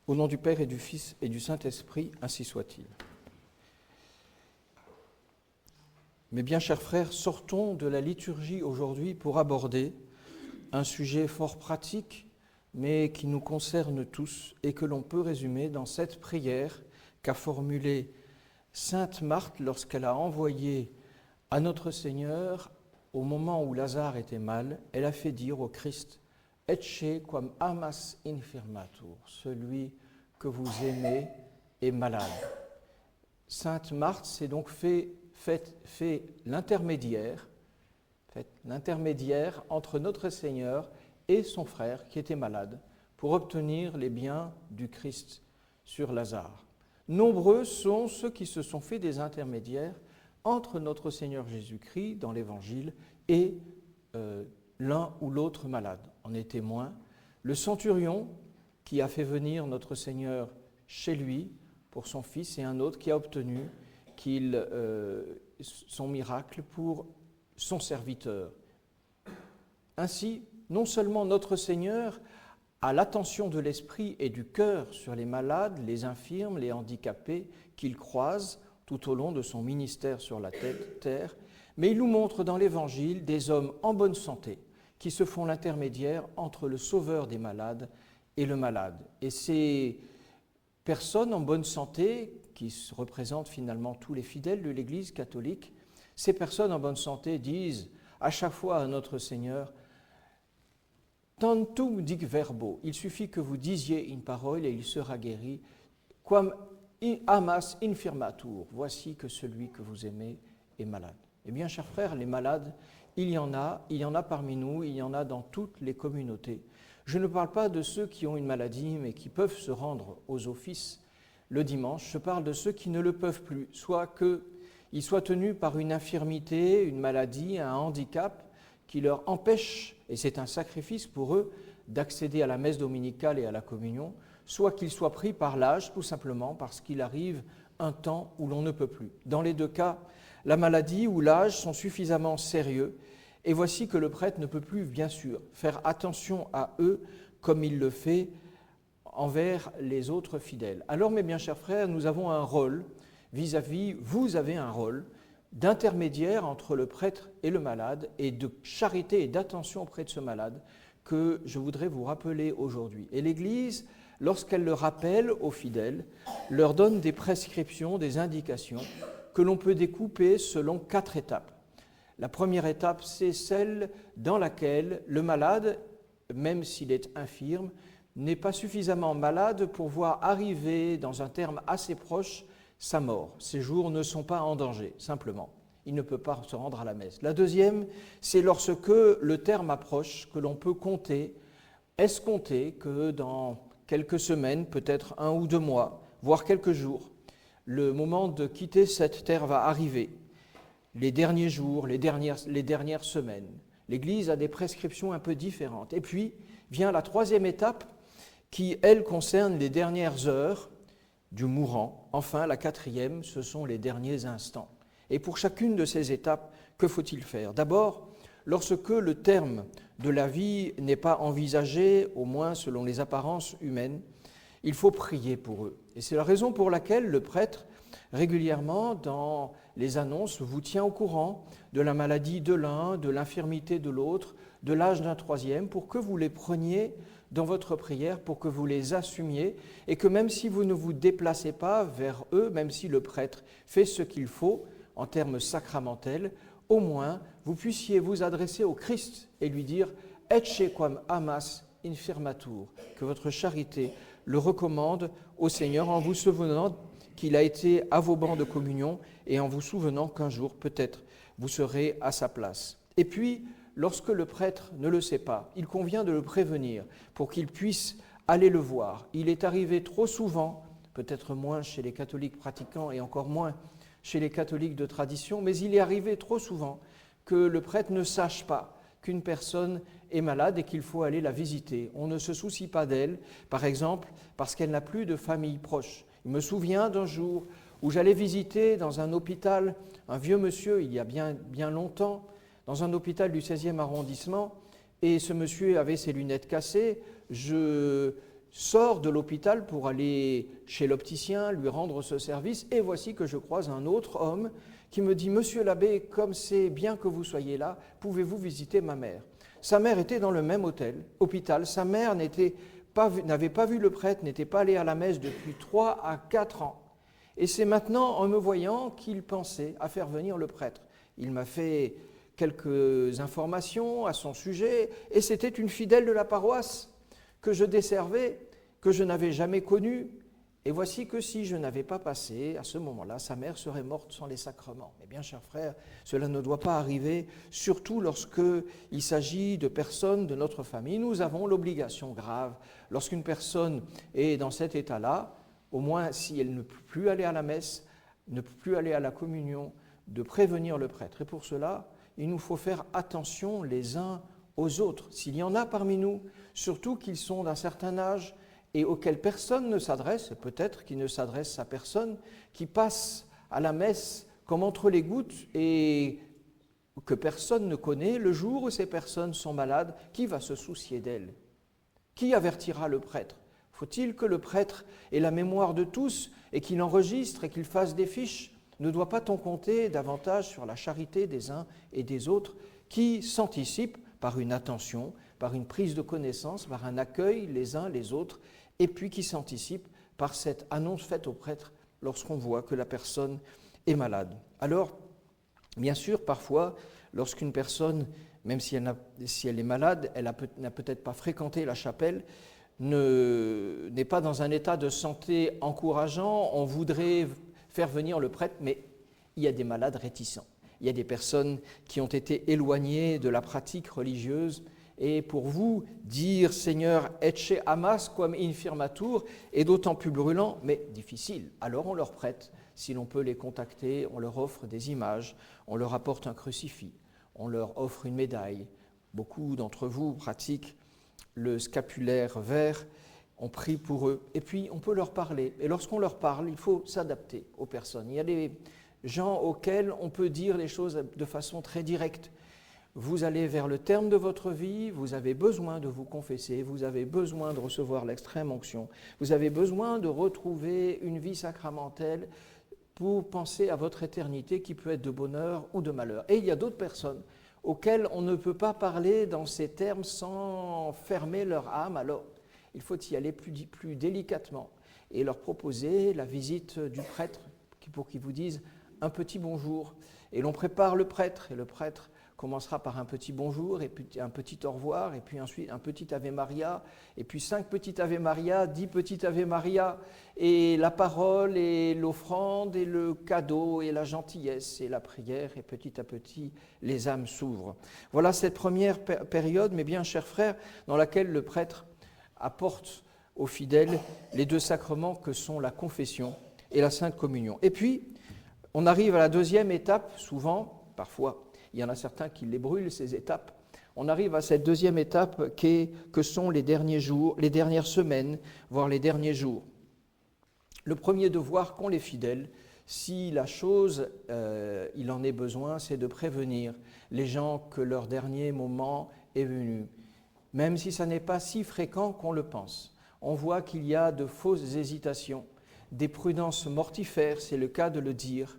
Au nom du Père et du Fils et du Saint-Esprit, ainsi soit-il. Mes bien chers frères, sortons de la liturgie aujourd'hui pour aborder un sujet fort pratique, mais qui nous concerne tous et que l'on peut résumer dans cette prière qu'a formulée Sainte Marthe lorsqu'elle a envoyé à notre Seigneur, au moment où Lazare était mal, elle a fait dire au Christ « Ecce quam amas infirmatur » celui que vous aimez est malade. Sainte Marthe s'est donc fait l'intermédiaire entre notre Seigneur et son frère qui était malade pour obtenir les biens du Christ sur Lazare. Nombreux sont ceux qui se sont fait des intermédiaires entre notre Seigneur Jésus-Christ dans l'Évangile et l'un ou l'autre malade. En est témoin le centurion qui a fait venir notre Seigneur chez lui pour son fils et un autre qui a obtenu son miracle pour son serviteur. Ainsi, non seulement notre Seigneur a l'attention de l'esprit et du cœur sur les malades, les infirmes, les handicapés qu'il croise tout au long de son ministère sur la terre, mais il nous montre dans l'Évangile des hommes en bonne santé qui se font l'intermédiaire entre le sauveur des malades et le malade. Et ces personnes en bonne santé, qui représentent finalement tous les fidèles de l'Église catholique, ces personnes en bonne santé disent à chaque fois à notre Seigneur « Tantum dic verbo » il suffit que vous disiez une parole et il sera guéri. « Quam amas infirmatur » voici que celui que vous aimez est malade. Eh bien, chers frères, les malades, il y en a parmi nous, il y en a dans toutes les communautés. Je ne parle pas de ceux qui ont une maladie mais qui peuvent se rendre aux offices le dimanche, je parle de ceux qui ne le peuvent plus, soit qu'ils soient tenus par une infirmité, une maladie, un handicap qui leur empêche, et c'est un sacrifice pour eux, d'accéder à la messe dominicale et à la communion, soit qu'ils soient pris par l'âge, tout simplement parce qu'il arrive un temps où l'on ne peut plus. Dans les deux cas, la maladie ou l'âge sont suffisamment sérieux, et voici que le prêtre ne peut plus, bien sûr, faire attention à eux comme il le fait envers les autres fidèles. Alors, mes bien chers frères, nous avons un rôle vous avez un rôle d'intermédiaire entre le prêtre et le malade et de charité et d'attention auprès de ce malade que je voudrais vous rappeler aujourd'hui. Et l'Église, lorsqu'elle le rappelle aux fidèles, leur donne des prescriptions, des indications que l'on peut découper selon 4 étapes. La première étape, c'est celle dans laquelle le malade, même s'il est infirme, n'est pas suffisamment malade pour voir arriver dans un terme assez proche sa mort. Ses jours ne sont pas en danger, simplement. Il ne peut pas se rendre à la messe. La deuxième, c'est lorsque le terme approche, que l'on peut escompter que dans quelques semaines, peut-être 1 ou 2 mois, voire quelques jours, le moment de quitter cette terre va arriver. Les derniers jours, les dernières semaines. L'Église a des prescriptions un peu différentes. Et puis vient la troisième étape qui, elle, concerne les dernières heures du mourant. Enfin, la quatrième, ce sont les derniers instants. Et pour chacune de ces étapes, que faut-il faire ? D'abord, lorsque le terme de la vie n'est pas envisagé, au moins selon les apparences humaines, il faut prier pour eux. Et c'est la raison pour laquelle le prêtre, régulièrement, dans les annonces, vous tient au courant de la maladie de l'un, de l'infirmité de l'autre, de l'âge d'un troisième, pour que vous les preniez dans votre prière, pour que vous les assumiez, et que même si vous ne vous déplacez pas vers eux, même si le prêtre fait ce qu'il faut en termes sacramentels, au moins vous puissiez vous adresser au Christ et lui dire « Ecce quam amas infirmatur », que votre charité le recommande au Seigneur en vous souvenant qu'il a été à vos bancs de communion et en vous souvenant qu'un jour, peut-être, vous serez à sa place. Et puis, lorsque le prêtre ne le sait pas, il convient de le prévenir pour qu'il puisse aller le voir. Il est arrivé trop souvent, peut-être moins chez les catholiques pratiquants et encore moins chez les catholiques de tradition, mais il est arrivé trop souvent que le prêtre ne sache pas qu'une personne est malade et qu'il faut aller la visiter. On ne se soucie pas d'elle, par exemple, parce qu'elle n'a plus de famille proche. Je me souviens d'un jour où j'allais visiter dans un hôpital un vieux monsieur, il y a bien longtemps, dans un hôpital du 16e arrondissement, et ce monsieur avait ses lunettes cassées. sors de l'hôpital pour aller chez l'opticien, lui rendre ce service, et voici que je croise un autre homme qui me dit « Monsieur l'abbé, comme c'est bien que vous soyez là, pouvez-vous visiter ma mère ?» Sa mère était dans le même hôpital. Sa mère n'avait pas vu le prêtre, n'était pas allée à la messe depuis 3 à 4 ans. Et c'est maintenant, en me voyant, qu'il pensait à faire venir le prêtre. Il m'a fait quelques informations à son sujet, et c'était une fidèle de la paroisse que je desservais, que je n'avais jamais connue. Et voici que si je n'avais pas passé, à ce moment-là, sa mère serait morte sans les sacrements. Mais bien, chers frères, cela ne doit pas arriver, surtout lorsqu'il s'agit de personnes de notre famille. Nous avons l'obligation grave, lorsqu'une personne est dans cet état-là, au moins si elle ne peut plus aller à la messe, ne peut plus aller à la communion, de prévenir le prêtre. Et pour cela, il nous faut faire attention les uns aux autres. S'il y en a parmi nous, surtout qu'ils sont d'un certain âge, et auquel personne ne s'adresse, peut-être qu'il ne s'adresse à personne, qui passe à la messe comme entre les gouttes et que personne ne connaît, le jour où ces personnes sont malades, qui va se soucier d'elles? Qui avertira le prêtre? Faut-il que le prêtre ait la mémoire de tous et qu'il enregistre et qu'il fasse des fiches? Ne doit-on pas compter davantage sur la charité des uns et des autres qui s'anticipent par une attention, par une prise de connaissance, par un accueil les uns les autres, et puis qui s'anticipe par cette annonce faite au prêtre lorsqu'on voit que la personne est malade. Alors, bien sûr, parfois, lorsqu'une personne, même si elle est malade, elle n'a peut-être pas fréquenté la chapelle, n'est pas dans un état de santé encourageant, on voudrait faire venir le prêtre, mais il y a des malades réticents. Il y a des personnes qui ont été éloignées de la pratique religieuse. Et pour vous, dire « Seigneur, ecce amas quam infirmatur » est d'autant plus brûlant, mais difficile. Alors on leur prête, si l'on peut les contacter, on leur offre des images, on leur apporte un crucifix, on leur offre une médaille. Beaucoup d'entre vous pratiquent le scapulaire vert, on prie pour eux, et puis on peut leur parler. Et lorsqu'on leur parle, il faut s'adapter aux personnes. Il y a des gens auxquels on peut dire les choses de façon très directe. Vous allez vers le terme de votre vie, vous avez besoin de vous confesser, vous avez besoin de recevoir l'extrême onction, vous avez besoin de retrouver une vie sacramentelle pour penser à votre éternité qui peut être de bonheur ou de malheur. Et il y a d'autres personnes auxquelles on ne peut pas parler dans ces termes sans fermer leur âme. Alors, il faut y aller plus délicatement et leur proposer la visite du prêtre pour qu'il vous dise un petit bonjour. Et l'on prépare le prêtre, et le prêtre commencera par un petit bonjour, et puis un petit au revoir, et puis ensuite un petit Ave Maria, et puis 5 petits Ave Maria, 10 petits Ave Maria, et la parole, et l'offrande, et le cadeau, et la gentillesse, et la prière, et petit à petit, les âmes s'ouvrent. Voilà cette première période, mes bien chers frères, dans laquelle le prêtre apporte aux fidèles les 2 sacrements que sont la confession et la Sainte Communion. Et puis, on arrive à la deuxième étape, souvent, parfois, il y en a certains qui les brûlent, ces étapes. On arrive à cette deuxième étape que sont les derniers jours, les dernières semaines, voire les derniers jours. Le premier devoir qu'ont les fidèles, si la chose, il en est besoin, c'est de prévenir les gens que leur dernier moment est venu. Même si ça n'est pas si fréquent qu'on le pense. On voit qu'il y a de fausses hésitations, des prudences mortifères, c'est le cas de le dire,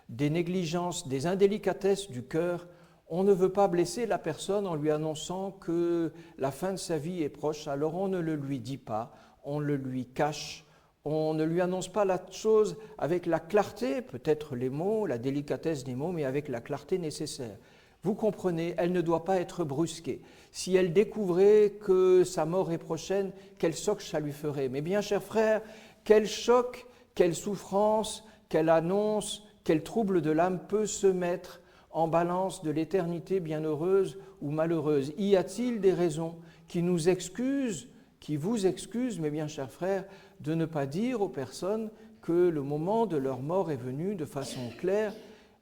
des négligences, des indélicatesses du cœur. On ne veut pas blesser la personne en lui annonçant que la fin de sa vie est proche, alors on ne le lui dit pas, on le lui cache, on ne lui annonce pas la chose avec la clarté, peut-être les mots, la délicatesse des mots, mais avec la clarté nécessaire. Vous comprenez, elle ne doit pas être brusquée. Si elle découvrait que sa mort est prochaine, quel choc ça lui ferait. Mais bien, chers frères, quel choc, quelle souffrance, quelle annonce, quel trouble de l'âme peut se mettre en balance de l'éternité bienheureuse ou malheureuse? Y a-t-il des raisons qui nous excusent, qui vous excusent, mes bien chers frères, de ne pas dire aux personnes que le moment de leur mort est venu de façon claire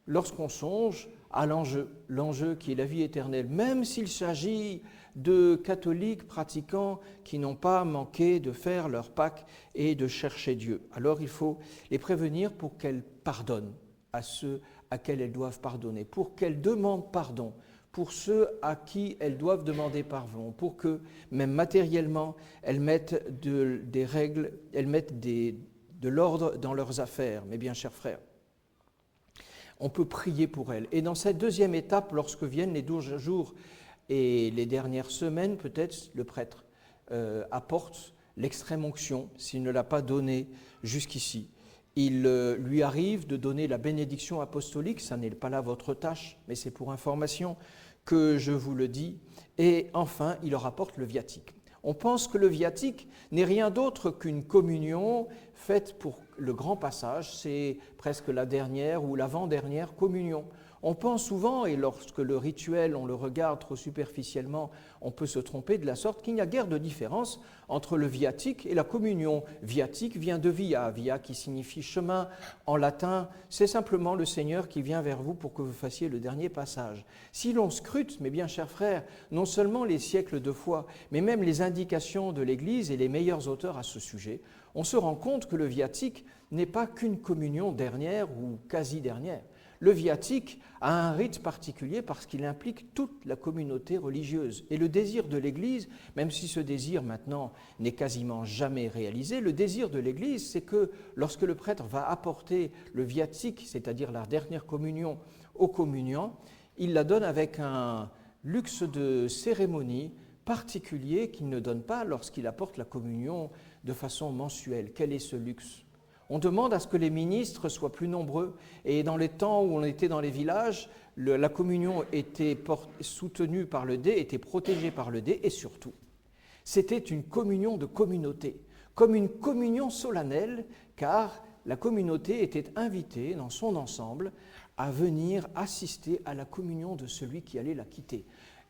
lorsqu'on songe à l'enjeu qui est la vie éternelle, même s'il s'agit de catholiques pratiquants qui n'ont pas manqué de faire leur Pâques et de chercher Dieu. Alors il faut les prévenir pour qu'elles pardonnent à ceux à quels elles doivent pardonner, pour qu'elles demandent pardon pour ceux à qui elles doivent demander pardon, pour que, même matériellement, elles mettent des règles, elles mettent de l'ordre dans leurs affaires, mes bien chers frères. On peut prier pour elles. Et dans cette deuxième étape, lorsque viennent les 12 jours et les dernières semaines, peut-être le prêtre apporte l'extrême onction, s'il ne l'a pas donné jusqu'ici. Il lui arrive de donner la bénédiction apostolique, ça n'est pas là votre tâche, mais c'est pour information que je vous le dis. Et enfin, il leur apporte le viatique. On pense que le viatique n'est rien d'autre qu'une communion faite pour le grand passage, c'est presque la dernière ou l'avant-dernière communion. On pense souvent, et lorsque le rituel, on le regarde trop superficiellement, on peut se tromper de la sorte qu'il n'y a guère de différence entre le viatique et la communion. Viatique vient de via, via qui signifie chemin en latin, c'est simplement le Seigneur qui vient vers vous pour que vous fassiez le dernier passage. Si l'on scrute, mes bien chers frères, non seulement les siècles de foi, mais même les indications de l'Église et les meilleurs auteurs à ce sujet, on se rend compte que le viatique n'est pas qu'une communion dernière ou quasi-dernière. Le viatique a un rite particulier parce qu'il implique toute la communauté religieuse. Et le désir de l'Église, même si ce désir maintenant n'est quasiment jamais réalisé, le désir de l'Église, c'est que lorsque le prêtre va apporter le viatique, c'est-à-dire la dernière communion aux communiants, il la donne avec un luxe de cérémonie particulier qu'il ne donne pas lorsqu'il apporte la communion de façon mensuelle. Quel est ce luxe ? On demande à ce que les ministres soient plus nombreux. Et dans les temps où on était dans les villages, la communion était soutenue par le dé, était protégée par le dé, et surtout, c'était une communion de communauté, comme une communion solennelle, car la communauté était invitée dans son ensemble à venir assister à la communion de celui qui allait la quitter.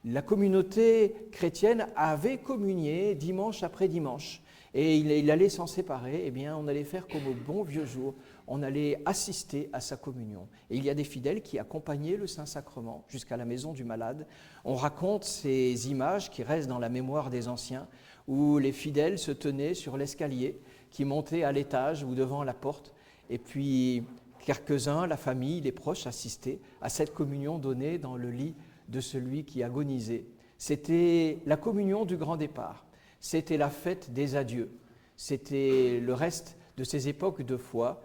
La communauté chrétienne avait communié dimanche après dimanche. Et il allait s'en séparer, eh bien on allait faire comme au bon vieux jour, on allait assister à sa communion. Et il y a des fidèles qui accompagnaient le Saint-Sacrement jusqu'à la maison du malade. On raconte ces images qui restent dans la mémoire des anciens, où les fidèles se tenaient sur l'escalier qui montait à l'étage ou devant la porte, et puis quelques-uns, la famille, les proches, assistaient à cette communion donnée dans le lit de celui qui agonisait. C'était la communion du grand départ. C'était la fête des adieux, c'était le reste de ces époques de foi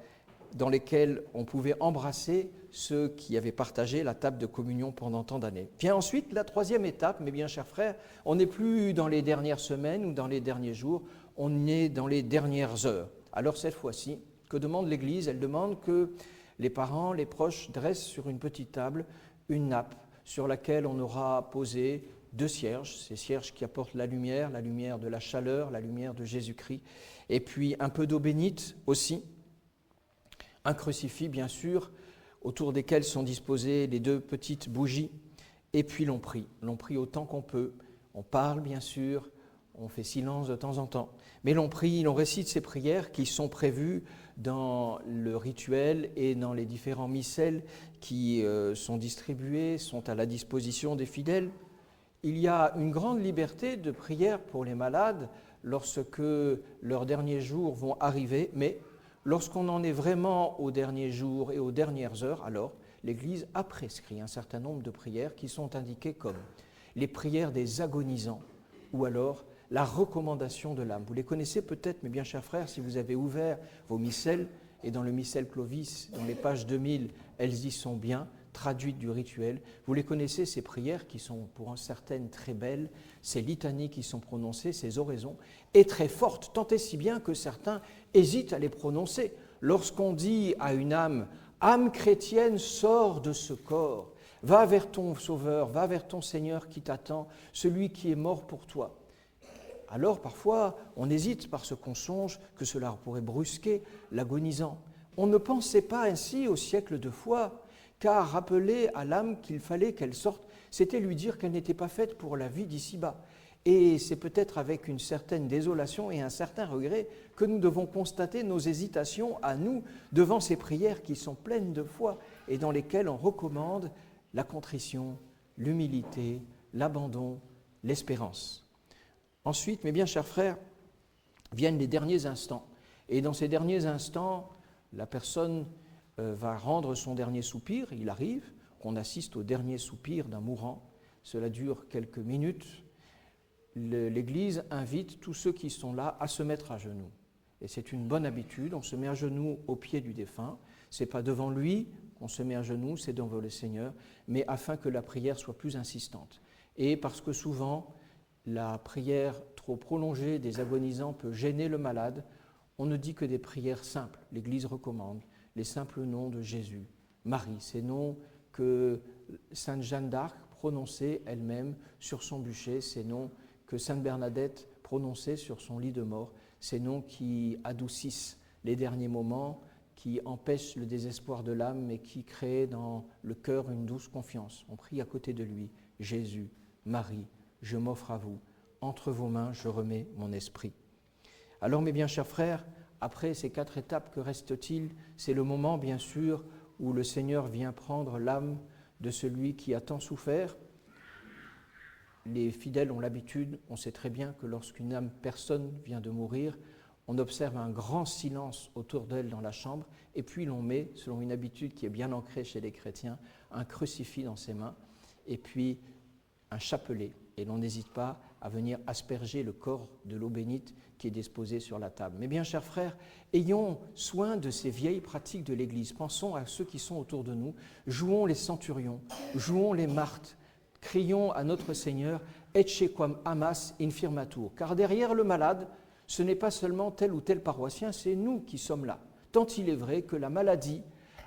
dans lesquelles on pouvait embrasser ceux qui avaient partagé la table de communion pendant tant d'années. Vient ensuite la troisième étape, mes bien chers frères, on n'est plus dans les dernières semaines ou dans les derniers jours, on est dans les dernières heures. Alors cette fois-ci, que demande l'Église ? Elle demande que les parents, les proches dressent sur une petite table une nappe sur laquelle on aura posé 2 cierges, ces cierges qui apportent la lumière de la chaleur, la lumière de Jésus-Christ, et puis un peu d'eau bénite aussi, un crucifix bien sûr, autour desquels sont disposées les 2 petites bougies, et puis l'on prie autant qu'on peut, on parle bien sûr, on fait silence de temps en temps, mais l'on prie, l'on récite ces prières qui sont prévues dans le rituel et dans les différents missels qui sont distribués, sont à la disposition des fidèles. Il y a une grande liberté de prière pour les malades lorsque leurs derniers jours vont arriver, mais lorsqu'on en est vraiment aux derniers jours et aux dernières heures, alors l'Église a prescrit un certain nombre de prières qui sont indiquées comme les prières des agonisants ou alors la recommandation de l'âme. Vous les connaissez peut-être, mes bien chers frères, si vous avez ouvert vos missels, et dans le missel Clovis, dans les pages 2000, elles y sont bien, traduites du rituel. Vous les connaissez, ces prières qui sont pour certaines très belles, ces litanies qui sont prononcées, ces oraisons, et très fortes, tant et si bien que certains hésitent à les prononcer. Lorsqu'on dit à une âme « âme chrétienne, sors de ce corps, va vers ton Sauveur, va vers ton Seigneur qui t'attend, celui qui est mort pour toi », alors parfois on hésite parce qu'on songe que cela pourrait brusquer l'agonisant. On ne pensait pas ainsi au siècle de foi, car rappeler à l'âme qu'il fallait qu'elle sorte, c'était lui dire qu'elle n'était pas faite pour la vie d'ici-bas. Et c'est peut-être avec une certaine désolation et un certain regret que nous devons constater nos hésitations à nous devant ces prières qui sont pleines de foi et dans lesquelles on recommande la contrition, l'humilité, l'abandon, l'espérance. Ensuite, mes bien chers frères, viennent les derniers instants. Et dans ces derniers instants, la personne va rendre son dernier soupir. Il arrive qu'on assiste au dernier soupir d'un mourant. cela dure quelques minutes, l'Église invite tous ceux qui sont là à se mettre à genoux. Et c'est une bonne habitude, on se met à genoux au pied du défunt. Ce n'est pas devant lui qu'on se met à genoux, c'est devant le Seigneur, mais afin que la prière soit plus insistante. Et parce que souvent, la prière trop prolongée des agonisants peut gêner le malade, on ne dit que des prières simples. L'Église recommande les simples noms de Jésus, Marie, ces noms que Sainte Jeanne d'Arc prononçait elle-même sur son bûcher, ces noms que Sainte Bernadette prononçait sur son lit de mort, ces noms qui adoucissent les derniers moments, qui empêchent le désespoir de l'âme, mais qui créent dans le cœur une douce confiance. On prie à côté de lui, Jésus, Marie, je m'offre à vous, entre vos mains je remets mon esprit. Alors mes bien chers frères, après ces 4 étapes, que reste-t-il? C'est le moment bien sûr où le Seigneur vient prendre l'âme de celui qui a tant souffert. Les fidèles ont l'habitude, on sait très bien que lorsqu'une personne vient de mourir, on observe un grand silence autour d'elle dans la chambre, et puis l'on met, selon une habitude qui est bien ancrée chez les chrétiens, un crucifix dans ses mains, et puis un chapelet. Et l'on n'hésite pas à venir asperger le corps de l'eau bénite qui est disposée sur la table. Mais bien, chers frères, ayons soin de ces vieilles pratiques de l'Église. Pensons à ceux qui sont autour de nous. Jouons les centurions, jouons les Marthes, crions à notre Seigneur « Ecce quam amas infirmatur » car derrière le malade, ce n'est pas seulement tel ou tel paroissien, c'est nous qui sommes là. Tant il est vrai que la maladie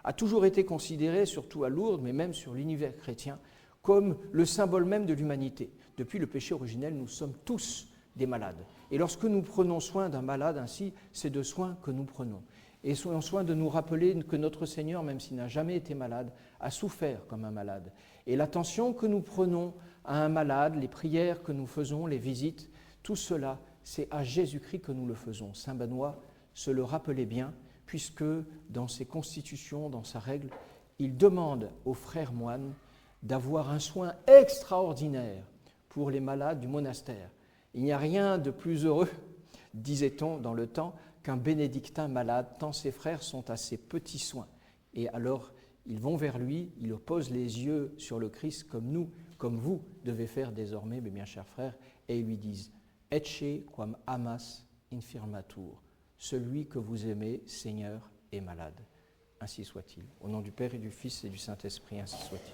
a toujours été considérée, surtout à Lourdes, mais même sur l'univers chrétien, comme le symbole même de l'humanité. Depuis le péché originel, nous sommes tous des malades. Et lorsque nous prenons soin d'un malade ainsi, c'est de soin que nous prenons. Et soyons soin de nous rappeler que notre Seigneur, même s'il n'a jamais été malade, a souffert comme un malade. Et l'attention que nous prenons à un malade, les prières que nous faisons, les visites, tout cela, c'est à Jésus-Christ que nous le faisons. Saint Benoît se le rappelait bien, puisque dans ses constitutions, dans sa règle, il demande aux frères moines d'avoir un soin extraordinaire pour les malades du monastère. Il n'y a rien de plus heureux, disait-on dans le temps, qu'un bénédictin malade, tant ses frères sont à ses petits soins. Et alors, ils vont vers lui, ils posent les yeux sur le Christ comme nous, comme vous devez faire désormais, mes bien chers frères, et ils lui disent « Ecce quam amas infirmatur » celui que vous aimez, Seigneur, est malade. Ainsi soit-il. Au nom du Père et du Fils et du Saint-Esprit, ainsi soit-il.